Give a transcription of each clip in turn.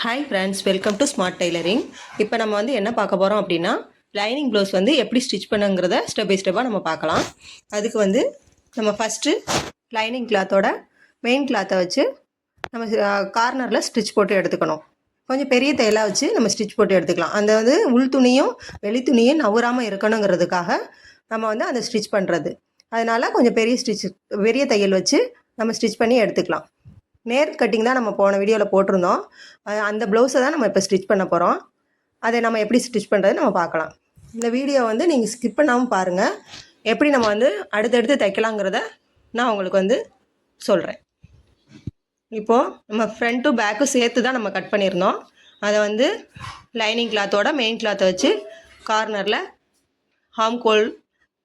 Hi friends, welcome to smart tailoring. இப்போ நம்ம வந்து என்ன பார்க்க போகிறோம் அப்படின்னா, லைனிங் ப்ளவுஸ் வந்து எப்படி ஸ்டிச் பண்ணுங்கிறத ஸ்டெப் பை ஸ்டெப்பாக நம்ம பார்க்கலாம். அதுக்கு வந்து நம்ம ஃபஸ்ட்டு லைனிங் கிளாத்தோட மெயின் கிளாத்தை வச்சு நம்ம கார்னரில் ஸ்டிச் போட்டு எடுத்துக்கணும். கொஞ்சம் பெரிய தையலாக வச்சு நம்ம ஸ்டிச் போட்டு எடுத்துக்கலாம். அந்த வந்து உள் துணியும் வெளி துணியும் நவுறாமல் இருக்கணுங்கிறதுக்காக நம்ம வந்து அந்த ஸ்டிச் பண்ணுறது. அதனால் கொஞ்சம் பெரிய தையல் வச்சு நம்ம ஸ்டிச் பண்ணி எடுத்துக்கலாம். நேர் கட்டிங் தான் நம்ம போன வீடியோவில் போட்டிருந்தோம். அந்த ப்ளவுஸை தான் நம்ம இப்போ ஸ்டிச் பண்ண போகிறோம். அதை நம்ம எப்படி ஸ்டிச் பண்ணுறது நம்ம பார்க்கலாம். இந்த வீடியோ வந்து நீங்கள் ஸ்கிப் பண்ணாமல் பாருங்கள். எப்படி நம்ம வந்து அடுத்தடுத்து தைக்கலாங்கிறத நான் உங்களுக்கு வந்து சொல்கிறேன். இப்போது நம்ம ஃப்ரண்ட் டு பேக்கும் சேர்த்து தான் நம்ம கட் பண்ணியிருந்தோம். அதை வந்து லைனிங் கிளாத்தோட மெயின் கிளாத்தை வச்சு கார்னரில் ஹாம்கோல்,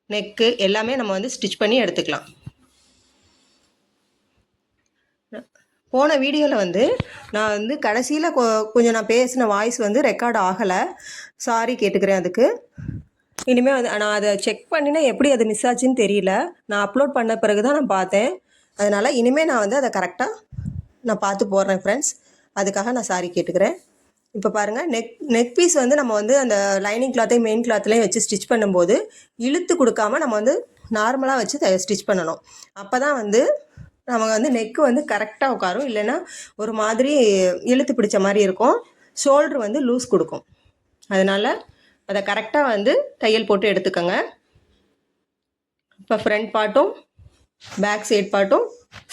நெக்கு எல்லாமே நம்ம வந்து ஸ்டிச் பண்ணி எடுத்துக்கலாம். போன வீடியோவில் வந்து நான் வந்து கடைசியில் கொஞ்சம் நான் பேசின வாய்ஸ் வந்து ரெக்கார்ட் ஆகலை. சாரி கேட்டுக்கிறேன். அதுக்கு இனிமேல் வந்து நான் அதை செக் பண்ணினா எப்படி அது மிஸ் ஆச்சுன்னு தெரியல. நான் அப்லோட் பண்ண பிறகு தான் நான் பார்த்தேன். அதனால் இனிமேல் நான் வந்து அதை கரெக்டாக நான் பார்த்து போடுறேன் ஃப்ரெண்ட்ஸ். அதுக்காக நான் சாரி கேட்டுக்கிறேன். இப்போ பாருங்கள், நெக் பீஸ் வந்து நம்ம வந்து அந்த லைனிங் கிளாத்தையும் மெயின் கிளாத்லையும் வச்சு ஸ்டிச் பண்ணும்போது இழுத்து கொடுக்காமல் நம்ம வந்து நார்மலாக வச்சு ஸ்டிச் பண்ணணும். அப்போ தான் வந்து நம்ம வந்து நெக்கு வந்து கரெக்டாக உட்காரும். இல்லைன்னா ஒரு மாதிரி இழுத்து பிடிச்ச மாதிரி இருக்கும். ஷோல்ட்ரு வந்து லூஸ் கொடுக்கும். அதனால் அதை கரெக்டாக வந்து தையல் போட்டு எடுத்துக்கோங்க. இப்போ ஃப்ரண்ட் பார்ட்டும் பேக் சைட் பார்ட்டும்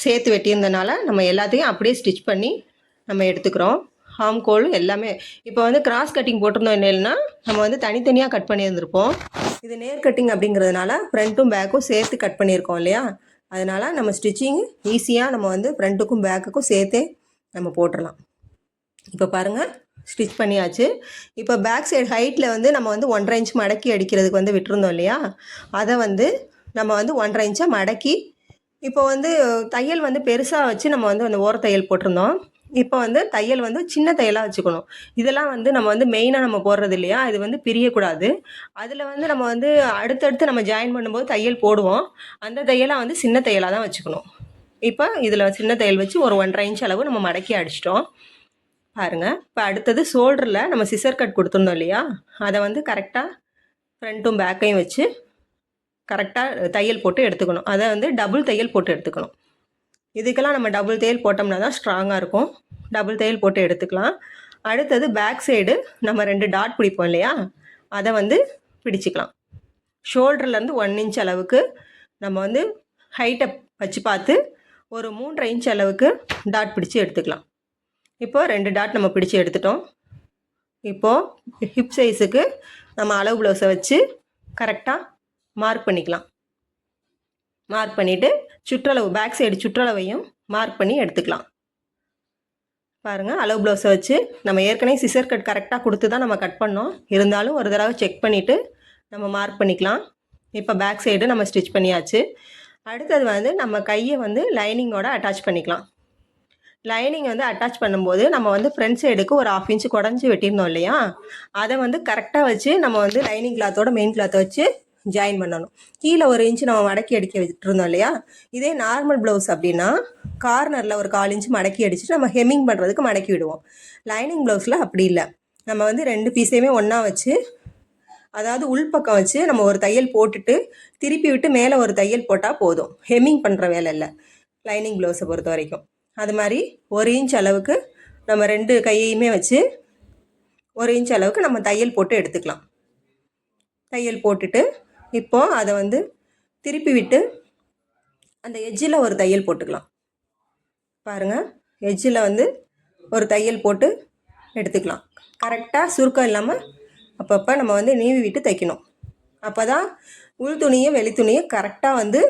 சேர்த்து வெட்டியிருந்தனால நம்ம எல்லாத்தையும் அப்படியே ஸ்டிச் பண்ணி நம்ம எடுத்துக்கிறோம். ஹாம்கோல் எல்லாமே இப்போ வந்து கிராஸ் கட்டிங் போட்டிருந்தோம். என்னென்னா நம்ம வந்து தனித்தனியாக கட் பண்ணியிருந்திருப்போம். இது நேர் கட்டிங் அப்படிங்கிறதுனால ஃப்ரண்ட்டும் பேக்கும் சேர்த்து கட் பண்ணியிருக்கோம் இல்லையா. அதனால் நம்ம ஸ்டிச்சிங் ஈஸியாக நம்ம வந்து ஃப்ரண்ட்டுக்கும் பேக்குக்கும் சேர்த்தே நம்ம போட்டுடலாம். இப்போ பாருங்கள், ஸ்டிச் பண்ணியாச்சு. இப்போ பேக் சைடு ஹைட்டில் வந்து நம்ம வந்து 1.5 இன்ச் மடக்கி அடிக்கிறதுக்கு வந்து விட்டுருந்தோம் இல்லையா. அதை வந்து நம்ம வந்து 1.5 இன்ச்சாக மடக்கி இப்போ வந்து தையல் வந்து பெருசாக வச்சு நம்ம வந்து அந்த ஓர தையல் போட்டிருந்தோம். இப்போ வந்து தையல் வந்து சின்ன தையலாக வச்சுக்கணும். இதெல்லாம் வந்து நம்ம வந்து மெயினாக நம்ம போடுறது இல்லையா, இது வந்து பிரியக்கூடாது. அதில் வந்து நம்ம வந்து அடுத்தடுத்து நம்ம ஜாயின் பண்ணும்போது தையல் போடுவோம். அந்த தையலாக வந்து சின்ன தையலாக தான் வச்சுக்கணும். இப்போ இதில் சின்ன தையல் வச்சு ஒரு 1.5 இன்ச் அளவு நம்ம மடக்கி அடிச்சிட்டோம் பாருங்கள். இப்போ அடுத்தது ஷோல்டரில் நம்ம சிசர் கட் கொடுத்துருந்தோம் இல்லையா, அதை வந்து கரெக்டாக ஃப்ரண்ட்டும் பேக்கையும் வச்சு கரெக்டாக தையல் போட்டு எடுத்துக்கணும். அதை வந்து டபுள் தையல் போட்டு எடுத்துக்கணும். இதுக்கெல்லாம் நம்ம டபுள் தையல் போட்டோம்னா தான் ஸ்ட்ராங்காக இருக்கும். டபுள் தையல் போட்டு எடுத்துக்கலாம். அடுத்தது பேக் சைடு நம்ம 2 டாட் பிடிப்போம் இல்லையா, அதை வந்து பிடிச்சிக்கலாம். ஷோல்டர்லேருந்து 1 இன்ச் அளவுக்கு நம்ம வந்து ஹைட்டை வச்சு பார்த்து ஒரு 3.5 இன்ச் அளவுக்கு டாட் பிடிச்சி எடுத்துக்கலாம். இப்போது 2 டாட் நம்ம பிடிச்சி எடுத்துட்டோம். இப்போது ஹிப் சைஸுக்கு நம்ம அளவு ப்ளவுஸை வச்சு கரெக்டாக மார்க் பண்ணிக்கலாம். மார்க் பண்ணிவிட்டு சுற்றளவு பேக் சைடு சுற்றளவையும் மார்க் பண்ணி எடுத்துக்கலாம். பாருங்கள், அளவு ப்ளவுஸை வச்சு நம்ம ஏற்கனவே சிசர் கட் கரெக்டாக கொடுத்து தான் நம்ம கட் பண்ணோம். இருந்தாலும் ஒரு தடவை செக் பண்ணிவிட்டு நம்ம மார்க் பண்ணிக்கலாம். இப்போ பேக் சைடு நம்ம ஸ்டிச் பண்ணியாச்சு. அடுத்தது வந்து நம்ம கையை வந்து லைனிங்கோட அட்டாச் பண்ணிக்கலாம். லைனிங் வந்து அட்டாச் பண்ணும்போது நம்ம வந்து ஃப்ரண்ட் சைடுக்கு ஒரு 1/2 இன்ச்சு குடஞ்சி வெட்டியிருந்தோம் இல்லையா, அதை வந்து கரெக்டாக வச்சு நம்ம வந்து லைனிங் கிளாத்தோட மெயின் கிளாத்தை வச்சு ஜாயின் பண்ணணும். கீழே 1 இன்ச்சு நம்ம மடக்கி அடிக்க வச்சுருந்தோம் இல்லையா. இதே நார்மல் ப்ளவுஸ் அப்படின்னா கார்னரில் ஒரு 1/4 இன்ச்சு மடக்கி அடிச்சுட்டு நம்ம ஹெம்மிங் பண்ணுறதுக்கு மடக்கி விடுவோம். லைனிங் ப்ளவுஸில் அப்படி இல்லை. நம்ம வந்து 2 பீஸையுமே ஒன்றா வச்சு, அதாவது உள்பக்கம் வச்சு நம்ம ஒரு தையல் போட்டுட்டு திருப்பி விட்டு மேலே ஒரு தையல் போட்டால் போதும். ஹெம்மிங் பண்ணுற வேலை இல்லை லைனிங் ப்ளவுஸை பொறுத்த வரைக்கும். அது மாதிரி 1 இன்ச் அளவுக்கு நம்ம 2 கையையுமே வச்சு 1 இன்ச் அளவுக்கு நம்ம தையல் போட்டு எடுத்துக்கலாம். தையல் போட்டுட்டு இப்போது அதை வந்து திருப்பி விட்டு அந்த எட்ஜில் ஒரு தையல் போட்டுக்கலாம். பாருங்கள், எட்ஜில் வந்து ஒரு தையல் போட்டு எடுத்துக்கலாம். கரெக்டாக சுருக்கம் இல்லாமல் அப்பப்போ நம்ம வந்து நீவி விட்டு தைக்கணும். அப்போ தான் உள் துணியும் வெளி துணியும் கரெக்டாக வந்து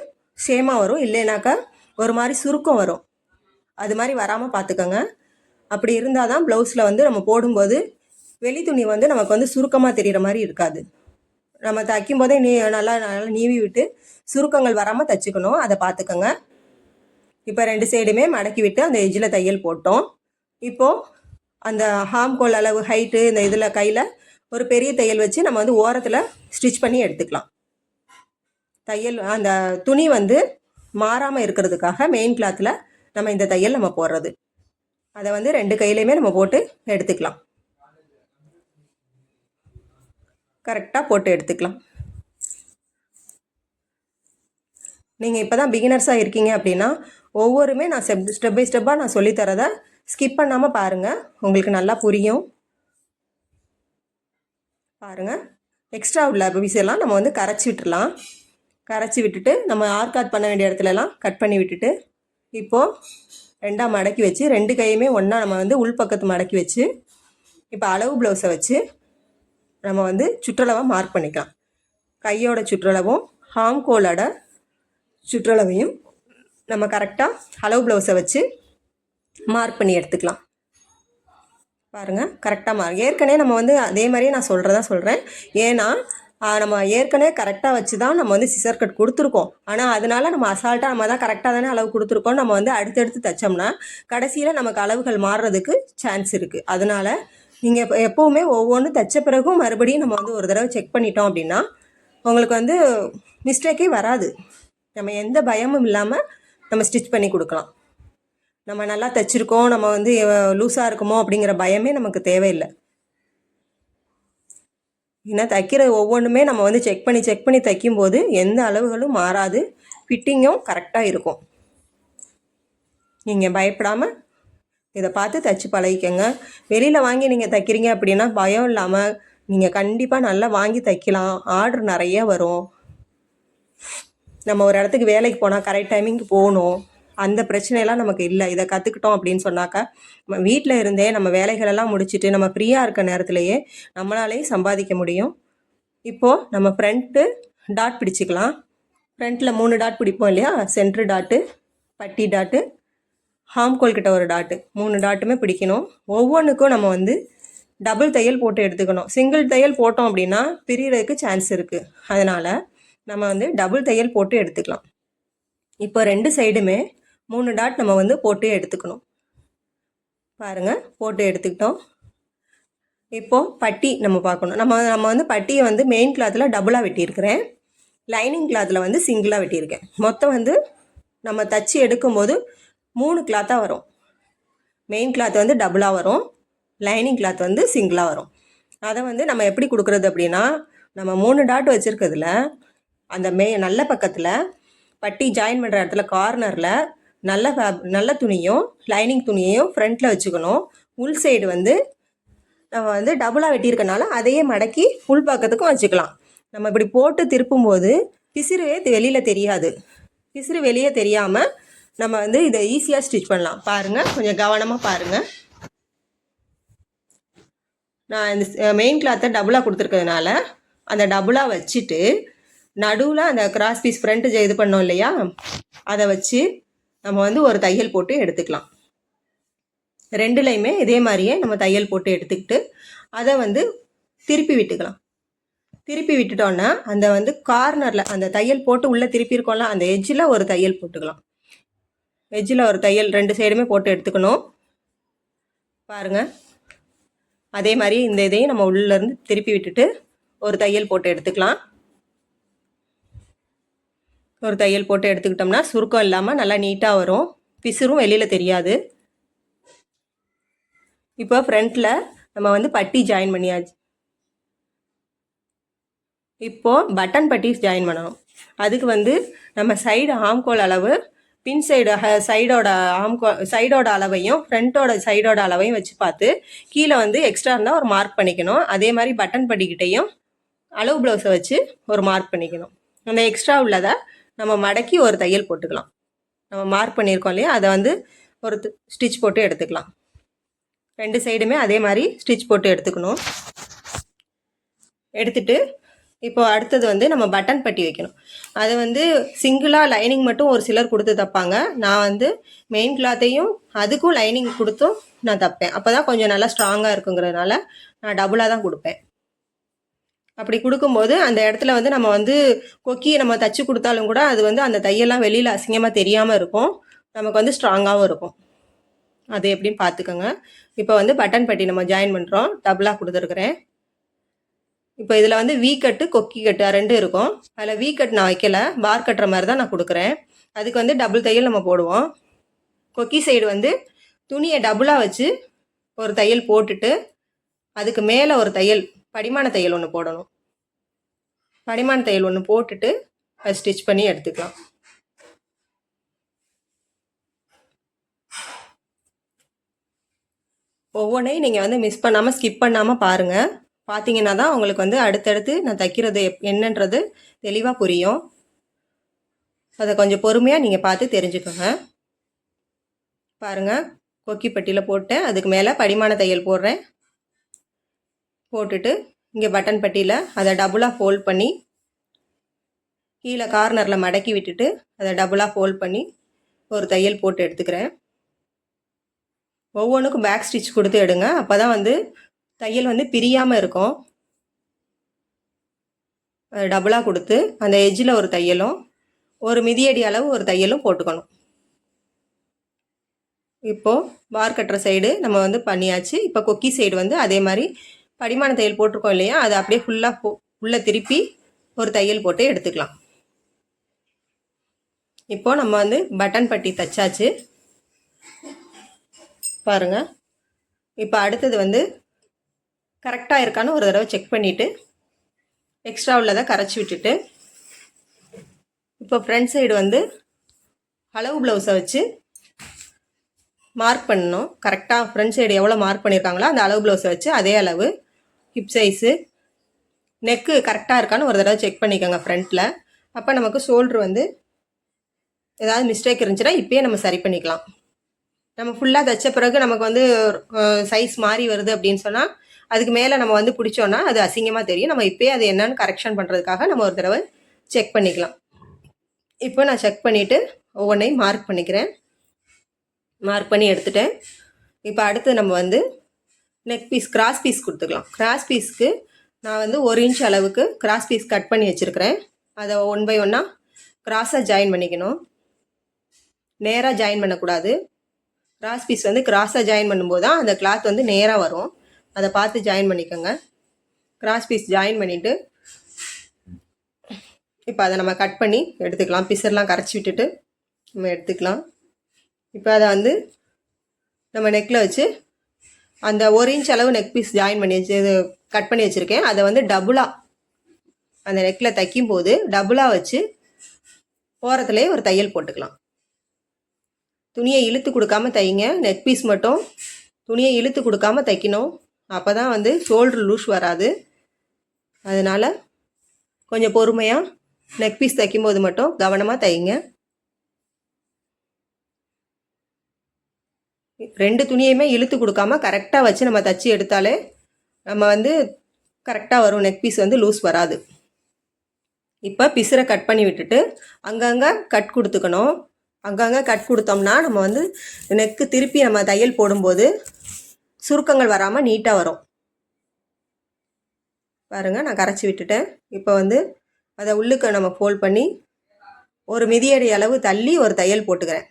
சேமாக வரும். இல்லைனாக்கா ஒரு மாதிரி சுருக்கம் வரும். அது மாதிரி வராமல் பார்த்துக்கோங்க. அப்படி இருந்தால் தான் ப்ளவுஸில் வந்து நம்ம போடும்போது வெளி துணி வந்து நமக்கு வந்து சுருக்கமாக தெரிகிற மாதிரி இருக்காது. நம்ம தைக்கும் போதே நல்லா நீவி விட்டு சுருக்கங்கள் வராமல் தைச்சிக்கணும். அதை பார்த்துக்கோங்க. இப்போ 2 சைடுமே மடக்கி விட்டு அந்த எஜ்ஜில் தையல் போட்டோம். இப்போது அந்த ஹாம்கோல் அளவு ஹைட்டு இந்த இதில் கையில் ஒரு பெரிய தையல் வச்சு நம்ம வந்து ஓரத்தில் ஸ்டிச் பண்ணி எடுத்துக்கலாம். தையல் அந்த துணி வந்து மாறாமல் இருக்கிறதுக்காக மெயின் கிளாத்தில் நம்ம இந்த தையல் நம்ம போடுறது. அதை வந்து 2 கையிலையுமே நம்ம போட்டு எடுத்துக்கலாம். கரெக்டாக போட்டு எடுத்துக்கலாம். நீங்கள் இப்போ தான் பிகினர்ஸாக இருக்கீங்க அப்படின்னா ஒவ்வொருமே நான் ஸ்டெப் பை ஸ்டெப்பாக நான் சொல்லித்தரதை ஸ்கிப் பண்ணாமல் பாருங்கள், உங்களுக்கு நல்லா புரியும். பாருங்கள், எக்ஸ்ட்ரா உள்ள பீஸெல்லாம் நம்ம வந்து கரைச்சி விட்டுடலாம். கரைச்சி விட்டுட்டு நம்ம ஆர்காட் பண்ண வேண்டிய இடத்துலலாம் கட் பண்ணி விட்டுட்டு இப்போது 2ஆக மடக்கி வச்சு 2 கையுமே ஒன்றா நம்ம வந்து உள்பக்கத்து மடக்கி வச்சு இப்போ அளவு ப்ளவுஸை வச்சு நம்ம வந்து சுற்றளவாக மார்க் பண்ணிக்கலாம். கையோட சுற்றளவும் ஹாம்கோலோட சுற்றளவையும் நம்ம கரெக்டாக அளவு ப்ளவுஸை வச்சு மார்க் பண்ணி எடுத்துக்கலாம். பாருங்கள், கரெக்டாக ஏற்கனவே நம்ம வந்து அதே மாதிரியே நான் சொல்கிறேன். ஏன்னா நம்ம ஏற்கனவே கரெக்டாக வச்சு தான் நம்ம வந்து சிசர் கட் கொடுத்துருக்கோம். ஆனால் அதனால நம்ம அசால்ட்டாக நம்ம தான் கரெக்டாக தானே அளவு கொடுத்துருக்கோம். நம்ம வந்து அடுத்தடுத்து தைச்சோம்னா கடைசியில் நமக்கு அளவுகள் மாறுறதுக்கு சான்ஸ் இருக்குது. அதனால் நீங்கள் எப்போவுமே ஒவ்வொன்றும் தைச்ச பிறகும் மறுபடியும் நம்ம வந்து ஒரு தடவை செக் பண்ணிட்டோம் அப்படின்னா உங்களுக்கு வந்து மிஸ்டேக்கே வராது. நம்ம எந்த பயமும் இல்லாமல் நம்ம ஸ்டிச் பண்ணி கொடுக்கலாம். நம்ம நல்லா தைச்சிருக்கோம், நம்ம வந்து லூஸாக இருக்குமோ அப்படிங்கிற பயமே நமக்கு தேவையில்லை. ஏன்னா தைக்கிற ஒவ்வொன்றுமே நம்ம வந்து செக் பண்ணி தைக்கும்போது எந்த அளவுகளும் மாறாது, ஃபிட்டிங்கும் கரெக்டாக இருக்கும். நீங்கள் பயப்படாமல் இதை பார்த்து தைச்சி பழகிக்கங்க. வெளியில் வாங்கி நீங்கள் தைக்கிறீங்க அப்படின்னா பயம் இல்லாமல் நீங்கள் கண்டிப்பாக நல்லா வாங்கி தைக்கலாம். ஆர்டர் நிறைய வரும். நம்ம ஒரு இடத்துக்கு வேலைக்கு போனால் கரெக்ட் டைமிங்க்கு போகணும், அந்த பிரச்சனையெல்லாம் நமக்கு இல்லை. இதை கற்றுக்கிட்டோம் அப்படின்னு சொன்னாக்கா நம்ம வீட்டில் இருந்தே நம்ம வேலைகளெல்லாம் முடிச்சுட்டு நம்ம ஃப்ரீயாக இருக்க நேரத்துலையே நம்மளாலேயும் சம்பாதிக்க முடியும். இப்போது நம்ம ஃப்ரண்ட்டு டாட் பிடிச்சிக்கலாம். ஃப்ரண்ட்டில் 3 டாட் பிடிப்போம் இல்லையா, சென்ட்ரு டாட்டு, பட்டி டாட்டு, ஹாம்கோல்கிட்ட ஒரு டாட்டு, 3 டாட்டுமே பிடிக்கணும். ஒவ்வொன்றுக்கும் நம்ம வந்து டபுள் தையல் போட்டு எடுத்துக்கணும். சிங்கிள் தையல் போட்டோம் அப்படின்னா பிரியறதுக்கு சான்ஸ் இருக்குது. அதனால் நம்ம வந்து டபுள் தையல் போட்டு எடுத்துக்கலாம். இப்போ 2 சைடுமே 3 டாட் நம்ம வந்து போட்டு எடுத்துக்கணும். பாருங்கள், போட்டு எடுத்துக்கிட்டோம். இப்போது பட்டி நம்ம பார்க்கணும். நம்ம வந்து பட்டியை வந்து மெயின் கிளாத்தில் டபுளாக வெட்டியிருக்கிறேன், லைனிங் கிளாத்தில் வந்து சிங்கிளாக வெட்டியிருக்கேன். மொத்தம் வந்து நம்ம தச்சு எடுக்கும்போது 3 கிளாத்தாக வரும். மெயின் கிளாத் வந்து டபுளாக வரும், லைனிங் கிளாத் வந்து சிங்கிளாக வரும். அதை வந்து நம்ம எப்படி கொடுக்குறது அப்படின்னா நம்ம 3 டாட் வச்சுருக்கிறதுல அந்த நல்ல பக்கத்தில் பட்டி ஜாயின் பண்ணுற இடத்துல கார்னரில் நல்ல துணியும் லைனிங் துணியையும் ஃப்ரண்ட்டில் வச்சுக்கணும். உள் சைடு வந்து நம்ம வந்து டபுளாக வெட்டியிருக்கனால அதையே மடக்கி உள் பக்கத்துக்கும் வச்சுக்கலாம். நம்ம இப்படி போட்டு திருப்பும்போது பிசிறுவே வெளியில் தெரியாது. பிசிறு வெளியே தெரியாமல் நம்ம வந்து இதை ஈஸியாக ஸ்டிச் பண்ணலாம். பாருங்கள், கொஞ்சம் கவனமாக பாருங்கள். நான் இந்த மெயின் கிளாத்தை டபுளாக கொடுத்துருக்கிறதுனால அந்த டபுளாக வச்சுட்டு நடுவில் அந்த கிராஸ் பீஸ் ஃப்ரண்ட்டு இது பண்ணோம் இல்லையா, அதை வச்சு நம்ம வந்து ஒரு தையல் போட்டு எடுத்துக்கலாம். 2லையுமே இதே மாதிரியே நம்ம தையல் போட்டு எடுத்துக்கிட்டு அதை வந்து திருப்பி விட்டுக்கலாம். திருப்பி விட்டுட்டோன்னா அந்த வந்து கார்னரில் அந்த தையல் போட்டு உள்ளே திருப்பி இருக்கோம்ல, அந்த எட்ஜில் ஒரு தையல் போட்டுக்கலாம். எட்ஜில் ஒரு தையல் 2 சைடுமே போட்டு எடுத்துக்கணும். பாருங்கள், அதே மாதிரி இந்த இதையும் நம்ம உள்ளேருந்து திருப்பி விட்டுட்டு ஒரு தையல் போட்டு எடுத்துக்கலாம். ஒரு தையல் போட்டு எடுத்துக்கிட்டோம்னா சுருக்கம் இல்லாமல் நல்லா நீட்டாக வரும், பிசுறும் வெளியில் தெரியாது. இப்போ ஃப்ரண்ட்டில் நம்ம வந்து பட்டி ஜாயின் பண்ணியாச்சு. இப்போது பட்டன் பட்டி ஜாயின் பண்ணணும். அதுக்கு வந்து நம்ம சைடு ஆம்கோல் அளவு, பின் சைடு சைடோட அளவையும் ஃப்ரண்ட்டோட சைடோட அளவையும் வச்சு பார்த்து கீழே வந்து எக்ஸ்ட்ரா இருந்தால் ஒரு மார்க் பண்ணிக்கணும். அதே மாதிரி பட்டன் பட்டிக்கிட்டையும் அளவு ப்ளவுஸை வச்சு ஒரு மார்க் பண்ணிக்கணும். அந்த எக்ஸ்ட்ரா உள்ளதை நம்ம மடக்கி ஒரு தையல் போட்டுக்கலாம். நம்ம மார்க் பண்ணியிருக்கோம் இல்லையா, அதை வந்து ஒரு ஸ்டிச் போட்டு எடுத்துக்கலாம். 2 சைடுமே அதே மாதிரி ஸ்டிச் போட்டு எடுத்துக்கணும். எடுத்துட்டு இப்போ அடுத்தது வந்து நம்ம பட்டன் பட்டி வைக்கணும். அதை வந்து சிங்கிளாக லைனிங் மட்டும் ஒரு சிலர் கொடுத்து தைப்பாங்க. நான் வந்து மெயின் கிளாத்தையும் அதுக்கும் லைனிங் கொடுத்தும் நான் தைப்பேன். அப்போ தான் கொஞ்சம் நல்லா ஸ்ட்ராங்காக இருக்குங்கிறதுனால நான் டபுளாக தான் கொடுப்பேன். அப்படி கொடுக்கும்போது அந்த இடத்துல வந்து நம்ம வந்து கொக்கியை நம்ம தச்சு கொடுத்தாலும் கூட அது வந்து அந்த தையெல்லாம் வெளியில் அசிங்கமாக தெரியாமல் இருக்கும், நமக்கு வந்து ஸ்ட்ராங்காகவும் இருக்கும். அது எப்படின்னு பார்த்துக்கோங்க. இப்போ வந்து பட்டன் பட்டி நம்ம ஜாயின் பண்ணுறோம், டபுளாக கொடுத்துருக்குறேன். இப்போ இதில் வந்து வி கட்டு கொக்கி கட்டு 2 இருக்கும். அதில் வி கட் நான் வைக்கல, பார் கட்டுற மாதிரி தான் நான் கொடுக்குறேன். அதுக்கு வந்து டபுள் தையல் நம்ம போடுவோம். கொக்கி சைடு வந்து துணியை டபுளாக வச்சு ஒரு தையல் போட்டுட்டு அதுக்கு மேலே ஒரு தையல் படிமான தையல் ஒன்று போடணும். படிமான தையல் ஒன்று போட்டுட்டு அதை ஸ்டிச் பண்ணி எடுத்துக்கலாம். ஒவ்வொன்றையும் நீங்கள் வந்து மிஸ் பண்ணாமல் ஸ்கிப் பண்ணாமல் பாருங்கள். பார்த்தீங்கன்னா தான் உங்களுக்கு வந்து அடுத்தடுத்து நான் தைக்கிறது என்னன்றது தெளிவாக புரியும். அதை கொஞ்சம் பொறுமையாக நீங்கள் பார்த்து தெரிஞ்சுக்கோங்க. பாருங்கள், கொக்கி பட்டியில் போட்டேன். அதுக்கு மேலே படிமான தையல் போடுறேன். போட்டுட்டு இங்கே பட்டன் பட்டியில் அதை டபுளாக ஃபோல்ட் பண்ணி கீழே கார்னரில் மடக்கி விட்டுட்டு அதை டபுளாக ஃபோல்ட் பண்ணி ஒரு தையல் போட்டு எடுத்துக்கிறேன். ஒவ்வொன்றுக்கும் பேக் ஸ்டிச் கொடுத்து எடுங்க. அப்போ தான் வந்து தையல் வந்து பிரியாமல் இருக்கும். டபுளாக கொடுத்து அந்த எஜ்ஜில் ஒரு தையலும் ஒரு மிதியடி அளவு ஒரு தையலும் போட்டுக்கணும். இப்போது பார் கட்டுற சைடு நம்ம வந்து பண்ணியாச்சு. இப்போ கொக்கி சைடு வந்து அதே மாதிரி படிமான தையல் போட்டிருக்கோம் இல்லையா, அதை அப்படியே ஃபுல்லாக உள்ளே திருப்பி ஒரு தையல் போட்டு எடுத்துக்கலாம். இப்போது நம்ம வந்து பட்டன் பட்டி தைச்சாச்சு பாருங்கள். இப்போ அடுத்தது வந்து கரெக்டாக இருக்கான்னு ஒரு தடவை செக் பண்ணிவிட்டு எக்ஸ்ட்ரா உள்ளதை கரைச்சி விட்டுட்டு இப்போ ஃப்ரண்ட் சைடு வந்து அளவு ப்ளவுஸை வச்சு மார்க் பண்ணணும். கரெக்டாக ஃப்ரண்ட் சைடு எவ்வளோ மார்க் பண்ணியிருக்காங்களோ அந்த அளவு ப்ளவுஸை வச்சு அதே அளவு ஹிப் சைஸு நெக்கு கரெக்டாக இருக்கான்னு ஒரு தடவை செக் பண்ணிக்கோங்க ஃப்ரண்ட்டில். அப்போ நமக்கு ஷோல்ட்ரு வந்து ஏதாவது மிஸ்டேக் இருந்துச்சுன்னா இப்போயே நம்ம சரி பண்ணிக்கலாம். நம்ம ஃபுல்லாக தைச்ச பிறகு நமக்கு வந்து சைஸ் மாறி வருது அப்படின்னு சொன்னால் அதுக்கு மேலே நம்ம வந்து பிடிச்சோன்னா அது அசிங்கமாக தெரியும். நம்ம இப்போயே அது என்னன்னு கரெக்ஷன் பண்ணுறதுக்காக நம்ம ஒரு தடவை செக் பண்ணிக்கலாம். இப்போ நான் செக் பண்ணிவிட்டு ஒவ்வொன்றையும் மார்க் பண்ணிக்கிறேன். மார்க் பண்ணி எடுத்துட்டேன். இப்போ அடுத்து நம்ம வந்து நெக் பீஸ் கிராஸ் பீஸ் கொடுத்துக்கலாம். கிராஸ் பீஸ்க்கு நான் வந்து 1 இன்ச் அளவுக்கு கிராஸ் பீஸ் கட் பண்ணி வச்சுருக்கிறேன். அதை 1 பை 1 கிராஸாக ஜாயின் பண்ணிக்கணும். நேராக ஜாயின் பண்ணக்கூடாது. கிராஸ் பீஸ் வந்து கிராஸாக ஜாயின் பண்ணும்போது தான் அந்த கிளாத் வந்து நேராக வரும். அதை பார்த்து ஜாயின் பண்ணிக்கோங்க. கிராஸ் பீஸ் ஜாயின் பண்ணிவிட்டு இப்போ அதை நம்ம கட் பண்ணி எடுத்துக்கலாம். பிசர்லாம் கரைச்சி விட்டுட்டு நம்ம எடுத்துக்கலாம். இப்போ அதை வந்து நம்ம நெக்கில் வச்சு அந்த 1 இன்ச் அளவு நெக் பீஸ் ஜாயின் பண்ணி வச்சு இது கட் பண்ணி வச்சுருக்கேன். அதை வந்து டபுளாக அந்த நெக்கில் தைக்கும் போது டபுளாக வச்சு ஓரத்துலேயே ஒரு தையல் போட்டுக்கலாம். துணியை இழுத்து கொடுக்காம தைங்க. நெக் பீஸ் மட்டும் துணியை இழுத்து கொடுக்காம தைக்கணும். அப்போ தான் வந்து ஷோல்ட்ரு லூஸ் வராது. அதனால் கொஞ்சம் பொறுமையாக நெக் பீஸ் தைக்கும்போது மட்டும் கவனமாக தைங்க. 2 துணியுமே இழுத்து கொடுக்காம கரெக்டாக வச்சு நம்ம தைச்சி எடுத்தாலே நம்ம வந்து கரெக்டாக வரும். நெக் பீஸ் வந்து லூஸ் வராது. இப்போ பிசரை கட் பண்ணி விட்டுட்டு அங்கங்கே கட் கொடுத்துக்கணும். அங்கங்கே கட் கொடுத்தோம்னா நம்ம வந்து நெக்கு திருப்பி நம்ம தையல் போடும்போது சுருக்கங்கள் வராமல் நீட்டாக வரும். பாருங்கள், நான் கரைச்சி விட்டுட்டேன். இப்போ வந்து அதை உள்ளுக்கு நம்ம ஃபோல்ட் பண்ணி ஒரு மிதியடி அளவு தள்ளி ஒரு தையல் போட்டுக்கிறேன்.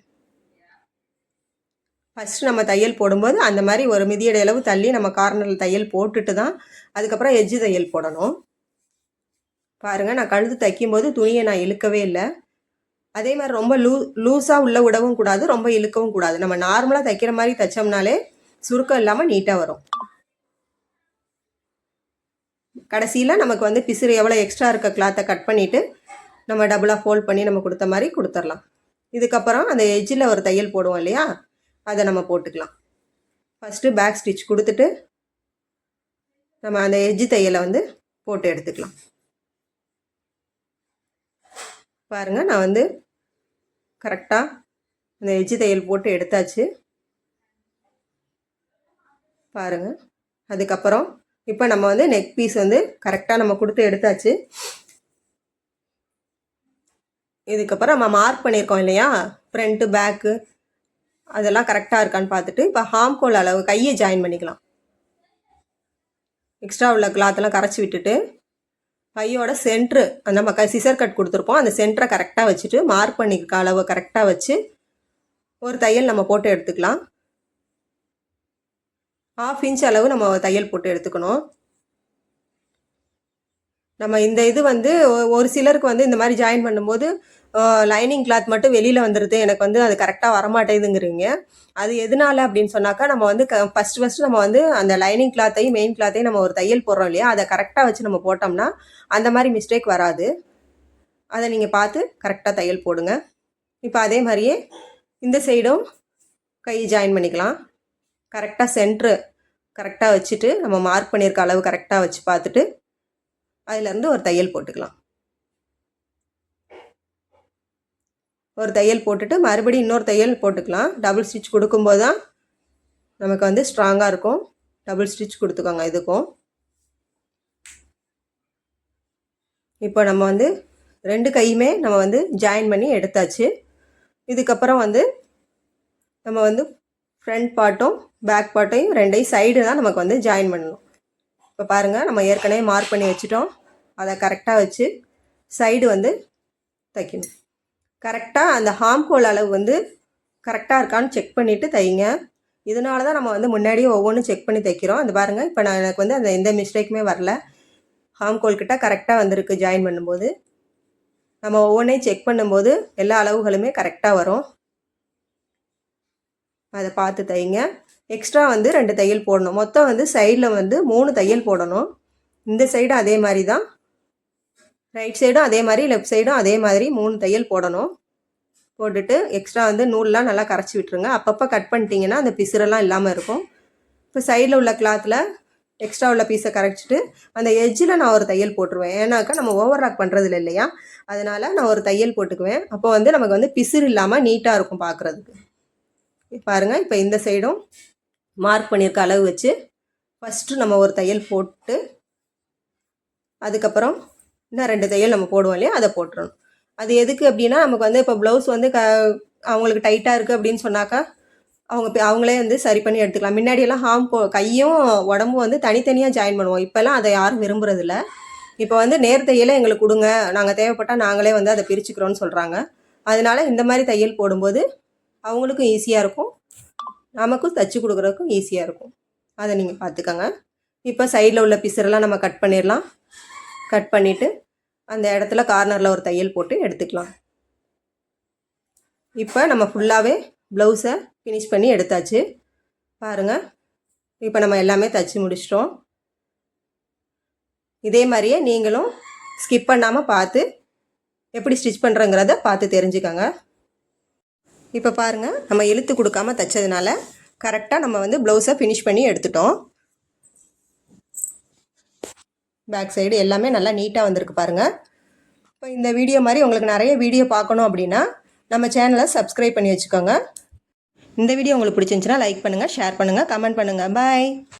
ஃபஸ்ட்டு நம்ம தையல் போடும்போது அந்த மாதிரி ஒரு மிதியடி அளவு தள்ளி நம்ம கார்னரில் தையல் போட்டுட்டு தான் அதுக்கப்புறம் எட்ஜு தையல் போடணும். பாருங்கள், நான் கழுத்து தைக்கும்போது துணியை நான் இழுக்கவே இல்லை. அதே மாதிரி ரொம்ப லூஸாக உள்ள விடவும் கூடாது, ரொம்ப இழுக்கவும் கூடாது. நம்ம நார்மலாக தைக்கிற மாதிரி தைச்சோம்னாலே சுருக்கம் இல்லாமல் நீட்டாக வரும். கடைசியில் நமக்கு வந்து பிசுறு எவ்வளோ எக்ஸ்ட்ரா இருக்க கிளாத்தை கட் பண்ணிவிட்டு நம்ம டபுளாக ஃபோல்ட் பண்ணி நம்ம கொடுத்த மாதிரி கொடுத்துடலாம். இதுக்கப்புறம் அந்த எட்ஜில் ஒரு தையல் போடுவோம் இல்லையா, அதை நம்ம போட்டுக்கலாம். ஃபஸ்ட்டு பேக் ஸ்டிச் கொடுத்துட்டு நம்ம அந்த எட்ஜு தையலை வந்து போட்டு எடுத்துக்கலாம். பாருங்கள், நான் வந்து கரெக்டாக அந்த எட்ஜு தையல் போட்டு எடுத்தாச்சு. பாருங்கள், அதுக்கப்புறம் இப்போ நம்ம வந்து நெக் பீஸ் வந்து கரெக்டாக நம்ம கொடுத்து எடுத்தாச்சு. இதுக்கப்புறம் நம்ம மார்க் பண்ணியிருக்கோம் இல்லையா, ஃப்ரண்ட்டு பேக்கு அதெல்லாம் கரெக்டாக இருக்கான்னு பார்த்துட்டு இப்போ ஹாம்கோல் அளவு கையை ஜாயின் பண்ணிக்கலாம். எக்ஸ்ட்ரா உள்ள கிளாத்தெல்லாம் கரைச்சி விட்டுட்டு கையோட சென்ட்ரு நம்ம சிசர் கட் கொடுத்துருப்போம், அந்த சென்டரை கரெக்டாக வச்சுட்டு மார்க் பண்ணியிருக்க அளவை கரெக்டாக வச்சு ஒரு தையல் நம்ம போட்டு எடுத்துக்கலாம். 1/2 இன்ச் அளவு நம்ம தையல் போட்டு எடுத்துக்கணும். நம்ம இந்த இது வந்து ஒரு சிலருக்கு வந்து இந்த மாதிரி ஜாயின் பண்ணும்போது லைனிங் கிளாத் மட்டும் வெளியில் வந்துடுது, எனக்கு வந்து அது கரெக்டாக வரமாட்டேங்குதுங்கிறீங்க. அது எதனால அப்படின்னு சொன்னாக்கா, நம்ம வந்து ஃபஸ்ட்டு நம்ம வந்து அந்த லைனிங் கிளாத்தையும் மெயின் கிளாத்தையும் நம்ம ஒரு தையல் போடுறோம் இல்லையா, அதை கரெக்டாக வச்சு நம்ம போட்டோம்னா அந்த மாதிரி மிஸ்டேக் வராது. அதை நீங்கள் பார்த்து கரெக்டாக தையல் போடுங்க. இப்போ அதே மாதிரியே இந்த சைடும் கை ஜாயின் பண்ணிக்கலாம். கரெக்டாக சென்ட்ரு கரெக்டாக வச்சுட்டு நம்ம மார்க் பண்ணியிருக்க அளவு கரெக்டாக வச்சு பார்த்துட்டு அதிலேருந்து ஒரு தையல் போட்டுக்கலாம். ஒரு தையல் போட்டுட்டு மறுபடியும் இன்னொரு தையல் போட்டுக்கலாம். டபுள் ஸ்டிச் கொடுக்கும்போது தான் நமக்கு வந்து ஸ்ட்ராங்காக இருக்கும். டபுள் ஸ்டிச் கொடுத்துக்கோங்க இதுக்கும். இப்போ நம்ம வந்து 2 கையுமே நம்ம வந்து ஜாயின் பண்ணி எடுத்தாச்சு. இதுக்கப்புறம் வந்து நம்ம வந்து ஃப்ரண்ட் பார்ட்டும் பேக் பார்ட்டையும் 2 சைடு தான் நமக்கு வந்து ஜாயின் பண்ணணும். இப்போ பாருங்கள், நம்ம ஏற்கனவே மார்க் பண்ணி வச்சுட்டோம். அதை கரெக்டாக வச்சு சைடு வந்து தைக்கணும். கரெக்டாக அந்த ஹார்ம்ஹோல் அளவு வந்து கரெக்டாக இருக்கான்னு செக் பண்ணிவிட்டு தைங்க. இதனால தான் நம்ம வந்து முன்னாடியே ஒவ்வொன்றும் செக் பண்ணி தைக்கிறோம். அது பாருங்கள், இப்போ எனக்கு வந்து அந்த எந்த மிஸ்டேக்குமே வரல. ஹார்ம்ஹோல் கிட்ட கரெக்டாக வந்திருக்கு. ஜாயின் பண்ணும்போது நம்ம ஒவ்வொன்றையும் செக் பண்ணும்போது எல்லா அளவுகளுமே கரெக்டாக வரும். அதை பார்த்து தைங்க. எக்ஸ்ட்ரா வந்து 2 தையல் போடணும். மொத்தம் வந்து சைடில் வந்து 3 தையல் போடணும். இந்த சைடு அதே மாதிரி தான், ரைட் சைடும் அதே மாதிரி, லெஃப்ட் சைடும் அதே மாதிரி 3 தையல் போடணும். போட்டுட்டு எக்ஸ்ட்ரா வந்து நூல்லாம் நல்லா கரைச்சி விட்டுருங்க. அப்பப்போ கட் பண்ணிட்டீங்கன்னா அந்த பிசுரெல்லாம் இல்லாமல் இருக்கும். இப்போ சைடில் உள்ள கிளாத்தில் எக்ஸ்ட்ரா உள்ள பீஸை கரைச்சிட்டு அந்த எட்ஜில் நான் ஒரு தையல் போட்டுருவேன். ஏன்னாக்கா நம்ம ஓவர் லாக் பண்ணுறதில்ல இல்லையா, அதனால் நான் ஒரு தையல் போட்டுக்குவேன். அப்போ வந்து நமக்கு வந்து பிசுறு இல்லாமல் நீட்டாக இருக்கும் பார்க்குறதுக்கு. பாருங்கள், இப்போ இந்த சைடும் மார்க் பண்ணியிருக்க அளவு வச்சு ஃபஸ்ட்டு நம்ம ஒரு தையல் போட்டு அதுக்கப்புறம் இன்னும் 2 தையல் நம்ம போடுவோம் இல்லையா, அதை போட்டுறணும். அது எதுக்கு அப்படின்னா, நமக்கு வந்து இப்போ ப்ளவுஸ் வந்து அவங்களுக்கு டைட்டாக இருக்குது அப்படின்னு சொன்னாக்கா அவங்களே வந்து சரி பண்ணி எடுத்துக்கலாம். முன்னாடியெல்லாம் கையும் உடம்பும் வந்து தனித்தனியாக ஜாயின் பண்ணுவோம். இப்போல்லாம் அதை யாரும் விரும்புறதில்ல. இப்போ வந்து நேர் தையலை எங்களுக்கு கொடுங்க, நாங்கள் தேவைப்பட்டால் நாங்களே வந்து அதை பிரிச்சுக்கிறோன்னு சொல்கிறாங்க. அதனால இந்த மாதிரி தையல் போடும்போது அவங்களுக்கும் ஈஸியாக இருக்கும், நமக்கும் தைச்சி கொடுக்குறதுக்கும் ஈஸியாக இருக்கும். அதை நீங்கள் பார்த்துக்கோங்க. இப்போ சைடில் உள்ள பிசரெல்லாம் நம்ம கட் பண்ணிடலாம். கட் பண்ணிவிட்டு அந்த இடத்துல கார்னரில் ஒரு தையல் போட்டு எடுத்துக்கலாம். இப்போ நம்ம ஃபுல்லாகவே ப்ளவுஸை ஃபினிஷ் பண்ணி எடுத்தாச்சு. பாருங்கள், இப்போ நம்ம எல்லாமே தைச்சி முடிச்சிட்டோம். இதே மாதிரியே நீங்களும் ஸ்கிப் பண்ணாமல் பார்த்து எப்படி ஸ்டிச் பண்ணுறங்கிறத பார்த்து தெரிஞ்சுக்கோங்க. இப்போ பாருங்கள், நம்ம இழுத்து கொடுக்காமல் தைச்சதுனால கரெக்டாக நம்ம வந்து ப்ளவுஸை ஃபினிஷ் பண்ணி எடுத்துட்டோம். பேக் சைடு எல்லாமே நல்லா நீட்டாக வந்திருக்கு பாருங்கள். இப்போ இந்த வீடியோ மாதிரி உங்களுக்கு நிறைய வீடியோ பார்க்கணும் அப்படின்னா நம்ம சேனலை சப்ஸ்கிரைப் பண்ணி வச்சுக்கோங்க. இந்த வீடியோ உங்களுக்கு பிடிச்சிருந்துச்சுன்னா லைக் பண்ணுங்கள், ஷேர் பண்ணுங்கள், கமெண்ட் பண்ணுங்கள். பாய்.